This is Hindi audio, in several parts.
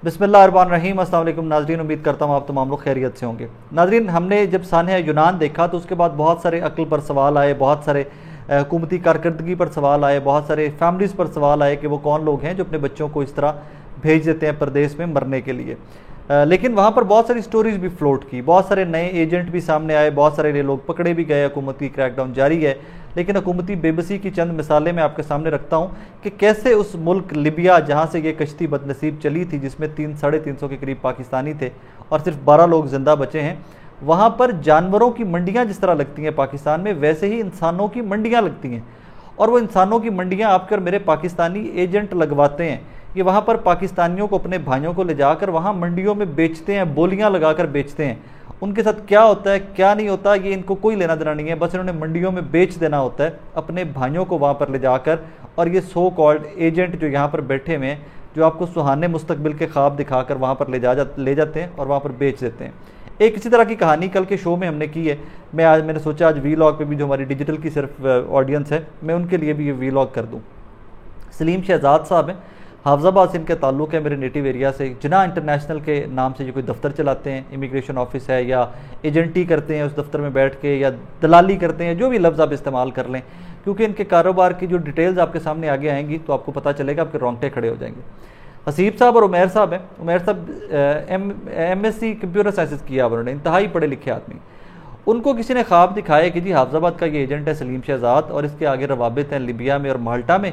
बिस्मिल्लाहिर्रहमानिर्रहीम। अस्सलाम वालेकुम नाज़रीन, उम्मीद करता हूँ आप तमाम लोग खैरियत से होंगे। नाज़रीन, हमने जब सानिया यूनान देखा तो उसके बाद बहुत सारे अक्ल पर सवाल आए, बहुत सारे हुकूमती कारकर्दगी पर सवाल आए, बहुत सारे फैमिलीज़ पर सवाल आए कि वो कौन लोग हैं जो अपने बच्चों को इस तरह भेज देते हैं परदेश में मरने के लिए। लेकिन वहाँ पर बहुत सारी स्टोरीज़ भी फ्लोट की, बहुत सारे नए एजेंट भी सामने आए, बहुत सारे लोग पकड़े भी गए, हुकूमती क्रैकडाउन जारी है। लेकिन हुकूमती बेबसी की चंद मिसालें मैं आपके सामने रखता हूँ कि कैसे उस मुल्क लिबिया, जहाँ से ये कश्ती बदनसीब चली थी, जिसमें 300-350 के करीब पाकिस्तानी थे और सिर्फ 12 लोग ज़िंदा बचे हैं, वहाँ पर जानवरों की मंडियाँ जिस तरह लगती हैं पाकिस्तान में, वैसे ही इंसानों की मंडियाँ लगती हैं। और वो इंसानों की मंडियाँ आपके और मेरे पाकिस्तानी एजेंट लगवाते हैं। ये वहाँ पर पाकिस्तानियों को, अपने भाइयों को ले जाकर वहाँ मंडियों में बेचते हैं, बोलियाँ लगाकर बेचते हैं। उनके साथ क्या होता है क्या नहीं होता ये इनको कोई लेना देना नहीं है, बस इन्होंने मंडियों में बेच देना होता है अपने भाइयों को वहाँ पर ले जाकर। और ये सो कॉल्ड एजेंट जो यहाँ पर बैठे हुए हैं, जो आपको सुहाने मुस्तकबिल के ख्वाब दिखाकर वहाँ पर ले जाते हैं और वहाँ पर बेच देते हैं। एक इसी तरह की कहानी कल के शो में हमने की है। मैंने सोचा आज वीलॉग पे भी, जो हमारी डिजिटल की सिर्फ ऑडियंस है, मैं उनके लिए भी ये वीलॉग कर दूँ। सलीम शहजाद साहब हैं, हाफजाबाद से इनके ताल्लुक़ है, मेरे नेटिव एरिया से। जिना इंटरनेशनल के नाम से ये कोई दफ्तर चलाते हैं, इमिग्रेशन ऑफिस है, या एजेंटी करते हैं उस दफ्तर में बैठ के, या दलाली करते हैं, जो भी लफ्ज़ आप इस्तेमाल कर लें, क्योंकि इनके कारोबार की जो डिटेल्स आपके सामने आगे आएंगी तो आपको पता चलेगा, आपके रोंगटे खड़े हो जाएंगे। हसीब साहब और उमैर साहब हैं। उमैर साहब MSc कंप्यूटर साइंसेस किया उन्होंने, इंतहाई पढ़े लिखे आदमी। उनको किसी ने ख्वाब दिखाया कि जी हाफजाबाद का ये एजेंट है सलीम शहजाद, और इसके आगे रवाबित हैं लिबिया में और माल्टा में।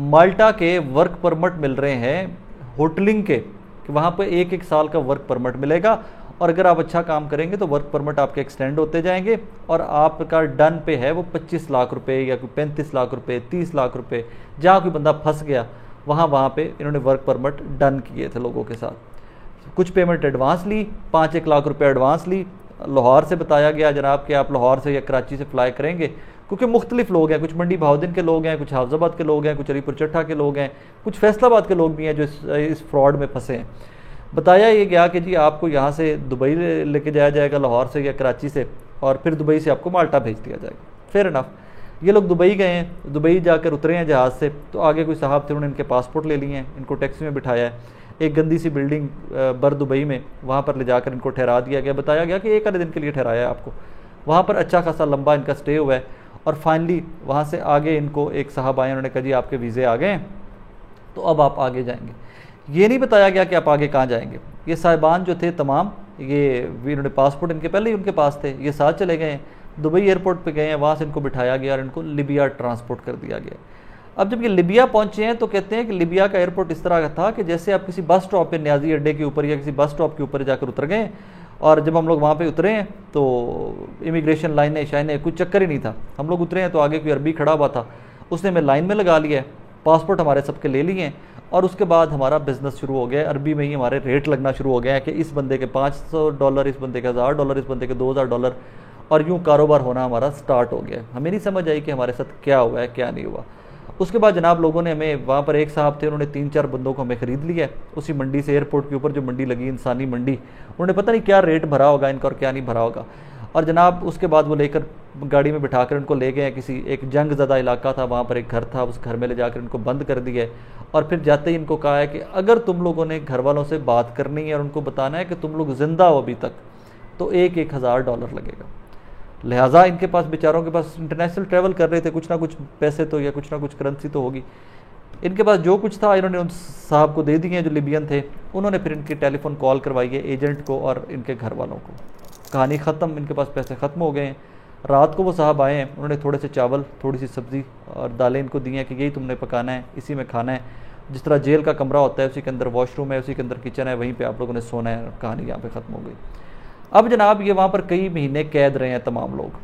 माल्टा के वर्क परमिट मिल रहे हैं होटलिंग के, कि वहाँ पर 1-1 साल का वर्क परमिट मिलेगा, और अगर आप अच्छा काम करेंगे तो वर्क परमिट आपके एक्सटेंड होते जाएंगे, और आपका डन पे है वो 25 लाख रुपए या कोई 35 लाख रुपए, 30 लाख रुपए। जहाँ कोई बंदा फंस गया वहाँ पे इन्होंने वर्क परमिट डन किए थे लोगों के साथ। कुछ पेमेंट एडवांस ली, 5-1 लाख रुपए एडवांस ली। लाहौर से बताया गया जनाब कि आप लाहौर से या कराची से फ्लाई करेंगे, क्योंकि मुख्तलिफ लोग हैं, कुछ मंडी बहाउद्दीन के लोग हैं, कुछ हाफजाबाद के लोग हैं, कुछ अलीपुर चट्टा के लोग हैं, कुछ फैसलाबाद के लोग भी हैं जो इस फ्रॉड में फंसे हैं। बताया ये गया कि जी आपको यहाँ से दुबई लेके जाया जाएगा, लाहौर से या कराची से, और फिर दुबई से आपको माल्टा भेज दिया जाएगा। Fair enough. ये लोग दुबई गए हैं, दुबई जाकर उतरे हैं जहाज़ से, तो आगे कोई साहब थे, उन्होंने इनके पासपोर्ट ले लिए हैं, इनको टैक्सी में बिठाया है, एक गंदी सी बिल्डिंग बर दुबई में, वहाँ पर ले जाकर इनको ठहरा दिया गया। बताया गया कि 1 आधे दिन के लिए ठहराया है आपको। वहाँ पर अच्छा खासा लंबा इनका स्टे हुआ है, और फाइनली वहाँ से आगे इनको एक साहब आए, उन्होंने कहा जी आपके वीज़े आ गए हैं, तो अब आप आगे जाएंगे। ये नहीं बताया गया कि आप आगे कहाँ जाएंगे। ये साहिबान जो थे तमाम, ये इन्होंने पासपोर्ट इनके पहले ही उनके पास थे, ये साथ चले गए हैं, दुबई एयरपोर्ट पे गए हैं, वहाँ से इनको बिठाया गया और इनको लिबिया ट्रांसपोर्ट कर दिया गया। अब जब ये लिबिया पहुँचे हैं तो कहते हैं कि लिबिया का एयरपोर्ट इस तरह का था कि जैसे आप किसी बस स्टॉप पे, न्याजी अड्डे के ऊपर या किसी बस स्टॉप के ऊपर जाकर उतर गए। और जब हम लोग वहाँ पे उतरे हैं तो इमिग्रेशन लाइनें शाइनें कुछ चक्कर ही नहीं था। हम लोग उतरे हैं तो आगे कोई अरबी खड़ा हुआ था, उसने हमें लाइन में लगा लिया है, पासपोर्ट हमारे सबके ले लिए हैं, और उसके बाद हमारा बिज़नेस शुरू हो गया है। अरबी में ही हमारे रेट लगना शुरू हो गया है कि इस बंदे के $500, इस बंदे के $1000, इस बंदे के $2000, और यूँ कारोबार होना हमारा स्टार्ट हो गया। हमें नहीं समझ आई कि हमारे साथ क्या हुआ है क्या नहीं हुआ। उसके बाद जनाब लोगों ने हमें, वहाँ पर एक साहब थे, उन्होंने 3-4 बंदों को हमें ख़रीद लिया उसी मंडी से, एयरपोर्ट के ऊपर जो मंडी लगी, इंसानी मंडी। उन्होंने पता नहीं क्या रेट भरा होगा इनका और क्या नहीं भरा होगा। और जनाब उसके बाद वो लेकर गाड़ी में बिठाकर उनको ले गए किसी एक जंग ज़दा इलाका था, वहाँ पर एक घर था, उस घर में ले जाकर इनको बंद कर दिया है। और फिर जाते ही इनको कहा है कि अगर तुम लोगों ने घर वालों से बात करनी है और उनको बताना है कि तुम लोग ज़िंदा हो अभी तक, तो $1,000 लगेगा। लिहाजा इनके पास, बेचारों के पास, इंटरनेशनल ट्रैवल कर रहे थे, कुछ ना कुछ पैसे तो या कुछ ना कुछ करेंसी तो होगी। इनके पास जो कुछ था इन्होंने उन साहब को दे दिए हैं जो लिबियन थे। उन्होंने फिर इनकी टेलीफोन कॉल करवाई है एजेंट को और इनके घर वालों को। कहानी ख़त्म, इनके पास पैसे ख़त्म हो गए हैं। रात को वो साहब आए हैं, उन्होंने थोड़े से चावल, थोड़ी सी सब्ज़ी और दालें इनको दी हैं कि यही तुमने पकाना है, इसी में खाना है। जिस तरह जेल का कमरा होता है, उसी के अंदर वॉशरूम है, उसी के अंदर किचन है, वहीं पर आप लोगों ने सोना है। कहानी यहाँ पर ख़त्म हो गई। अब जनाब ये वहाँ पर कई महीने कैद रहे हैं तमाम लोग,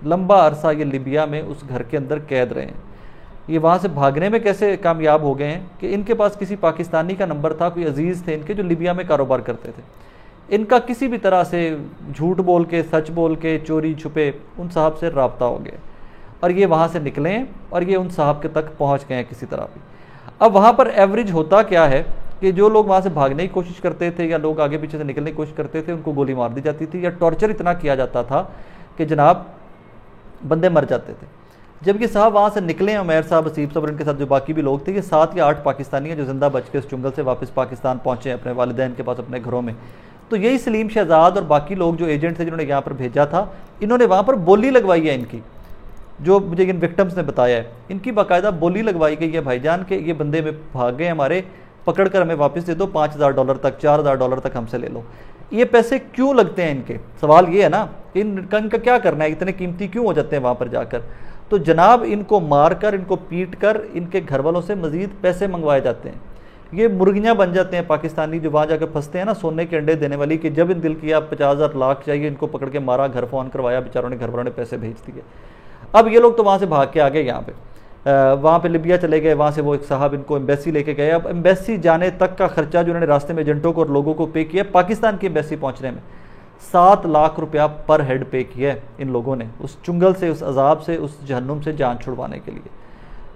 लंबा अरसा ये लिबिया में उस घर के अंदर कैद रहे हैं। ये वहाँ से भागने में कैसे कामयाब हो गए हैं कि इनके पास किसी पाकिस्तानी का नंबर था, कोई अजीज़ थे इनके जो लिबिया में कारोबार करते थे। इनका किसी भी तरह से झूठ बोल के, सच बोल के, चोरी छुपे उन साहब से रब्ता हो गया, और ये वहाँ से निकले हैं और ये उन साहब के तक पहुँच गए हैं किसी तरह भी। अब वहाँ पर एवरेज होता क्या है कि जो लोग वहाँ से भागने की कोशिश करते थे या लोग आगे पीछे से निकलने की कोशिश करते थे, उनको गोली मार दी जाती थी, या टॉर्चर इतना किया जाता था कि जनाब बंदे मर जाते थे। जब ये साहब वहाँ से निकले हैं, उमैर साहब, असीब साहब और इनके साथ जो बाकी भी लोग थे, ये 7 या 8 पाकिस्तानी हैं जो जिंदा बच के इस जंगल से वापस पाकिस्तान पहुँचे अपने वालिदैन के पास, अपने घरों में। तो यही सलीम शहजाद और बाकी लोग जो एजेंट थे जिन्होंने यहाँ पर भेजा था, इन्होंने वहाँ पर बोली लगवाई है इनकी, जो मुझे इन विक्टिम्स ने बताया है, इनकी बाकायदा बोली लगवाई गई है भाईजान के ये बंदे में भाग गए हमारे, पकड़ कर हमें वापस दे दो, $5000 तक, $4000 तक हमसे ले लो। ये पैसे क्यों लगते हैं इनके? सवाल ये है ना कि इनका क्या करना है, इतने कीमती क्यों हो जाते हैं वहाँ पर जाकर? तो जनाब इनको मार कर, इनको पीट कर, इनके घर वालों से मजीद पैसे मंगवाए जाते हैं। ये मुर्गियाँ बन जाते हैं पाकिस्तानी जो वहाँ जाकर फंसते हैं ना, सोने के अंडे देने वाली, कि जब इन दिल किया 50,000 लाख चाहिए, इनको पकड़ के मारा, घर फ़ोन करवाया, बेचारों ने, घर वालों ने पैसे भेज दिए। अब ये लोग तो वहाँ से भाग के आ गए यहाँ पे, वहाँ पे लिबिया चले गए। वहाँ से वो एक साहब इनको एम्बेसी लेके गए। अब एम्बेसी जाने तक का खर्चा जो उन्होंने रास्ते में एजेंटों को और लोगों को पे किया, पाकिस्तान की एम्बेसी पहुँचने में 7 लाख रुपया पर हेड पे किया है इन लोगों ने, उस चुंगल से, उस अजाब से, उस जहन्नुम से जान छुड़वाने के लिए।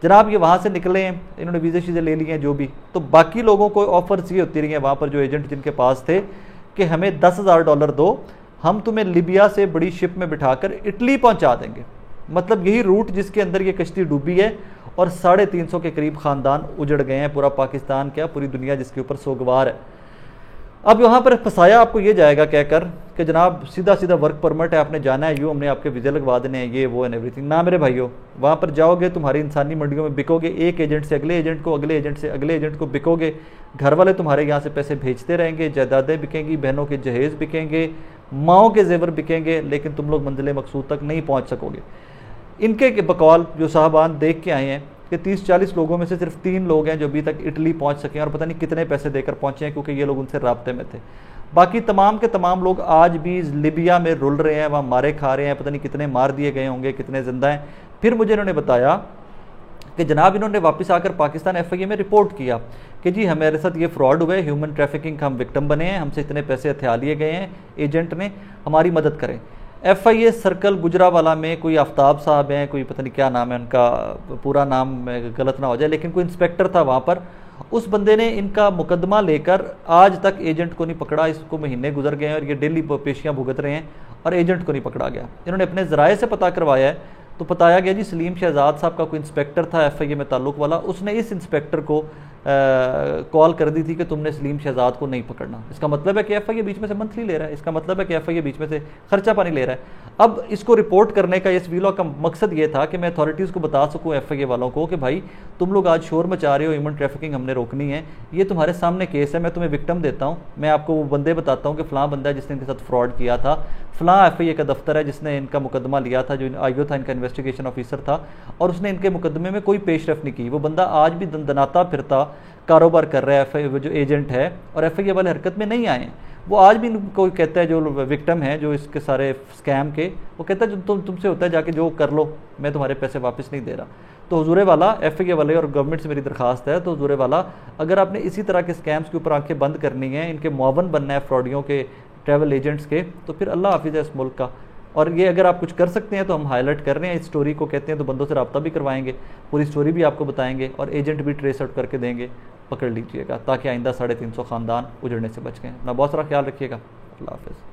जनाब ये वहाँ से निकले हैं, इन्होंने वीज़े शीज़े ले लिए हैं जो भी। तो बाकी लोगों को ऑफर्स ये होती रही हैं वहाँ पर, जो एजेंट जिनके पास थे, कि हमें $10,000 दो, हम तुम्हें लिबिया से बड़ी शिप में बिठाकर इटली पहुँचा देंगे। मतलब यही रूट जिसके अंदर ये कश्ती डूबी है और 350 के करीब ख़ानदान उजड़ गए हैं। पूरा पाकिस्तान क्या, पूरी दुनिया जिसके ऊपर सोगवार है। अब यहाँ पर फंसाया आपको ये जाएगा कहकर कि जनाब सीधा सीधा वर्क परमिट है, आपने जाना है, यूँ हमने आपके वीज़े लगवा देने हैं, ये वो एंड एवरीथिंग। ना मेरे भाइयों, वहाँ पर जाओगे तुम्हारी इंसानी मंडियों में बिकोगे, एक एजेंट से अगले एजेंट को, अगले एजेंट से अगले एजेंट को बिकोगे। घर वाले तुम्हारे यहाँ से पैसे भेजते रहेंगे, जायदादें बिकेंगी, बहनों के जहेज़ बिकेंगे, माओं के जेवर बिकेंगे, लेकिन तुम लोग मंजिल मकसूद तक नहीं पहुँच सकोगे। इनके बकौल जो साहबान देख के आए हैं कि 30-40 लोगों में से सिर्फ 3 लोग हैं जो अभी तक इटली पहुंच सके, और पता नहीं कितने पैसे देकर पहुंचे हैं, क्योंकि ये लोग उनसे राब्ते में थे। बाकी तमाम के तमाम लोग आज भी लिबिया में रुल रहे हैं, वहाँ मारे खा रहे हैं, पता नहीं कितने मार दिए गए होंगे, कितने जिंदा हैं। फिर मुझे इन्होंने बताया कि जनाब इन्होंने वापस आकर पाकिस्तान FIA में रिपोर्ट किया कि जी हमारे साथ ये फ्रॉड हुआ है, ह्यूमन ट्रैफिकिंग का हम विक्टिम बने हैं, हमसे इतने पैसे हथिया लिए गए हैं एजेंट ने, हमारी मदद करें। FIA सर्कल गुजरावाला में कोई आफ्ताब साहब हैं, कोई पता नहीं क्या नाम है उनका, पूरा नाम गलत ना हो जाए, लेकिन कोई इंस्पेक्टर था वहाँ पर, उस बंदे ने इनका मुकदमा लेकर आज तक एजेंट को नहीं पकड़ा। इसको महीने गुजर गए हैं और ये डेली पेशियाँ भुगत रहे हैं और एजेंट को नहीं पकड़ा गया। इन्होंने अपने ज़राए से पता करवाया है, तो बताया गया जी सलीम शहजाद साहब का कोई इंस्पेक्टर था FIA में ताल्लुक़ वाला, उसने इस इंस्पेक्टर को कॉल कर दी थी कि तुमने सलीम शहजाद को नहीं पकड़ना। इसका मतलब है कि FIA बीच में से मंथली ले रहा है, इसका मतलब है कि FIA बीच में से खर्चा पानी ले रहा है। अब इसको रिपोर्ट करने का इस वीलॉग का मकसद ये था कि मैं अथॉरिटीज़ को बता सकूँ, FIA वालों को, कि भाई तुम लोग आज शोर मचा रहे हो, ह्यूमन ट्रैफिकिंग हमने रोकनी है, ये तुम्हारे सामने केस है, मैं तुम्हें विक्टिम देता हूँ, मैं आपको वो बंदे बताता हूँ कि फ़लाँ बंदा है जिसने इनके साथ फ्रॉड किया था, फ़लाँ FIA का दफ्तर है जिसने इनका मुकदमा लिया था, जो IO था, इनका इन्वेस्टिगेशन ऑफिसर था, और उसने इनके मुकदमे में कोई पेशरफ नहीं की। वो बंदा आज भी दनाता फिरता कारोबार कर रहा है, FIA जो एजेंट है, और FIA वाले हरकत में नहीं आए हैं। वो आज भी इनको कहता है, जो विक्टिम है जो इसके सारे स्कैम के, वो कहता है जो तुमसे होता है जाके जो कर लो, मैं तुम्हारे पैसे वापस नहीं दे रहा। तो हुजूरे वाला, FIA वाले और गवर्नमेंट से मेरी दरखास्त है, तो हुजूरे वाला अगर आपने इसी तरह के स्कैम्स के ऊपर आंखें बंद करनी है, इनके मुआवन बनना है फ्रॉडियों के, ट्रैवल एजेंट्स के, तो फिर अल्लाह हाफिज़ है इस मुल्क का। और ये अगर आप कुछ कर सकते हैं तो हम हाईलाइट कर रहे हैं इस स्टोरी को, कहते हैं तो बंदों से रब्ता भी करवाएंगे, पूरी स्टोरी भी आपको बताएंगे और एजेंट भी ट्रेस आउट करके देंगे, पकड़ लीजिएगा, ताकि आइंदा 350 ख़ानदान उजड़ने से बच गए। अपना बहुत सारा ख्याल रखिएगा। अल्लाह हाफिज़।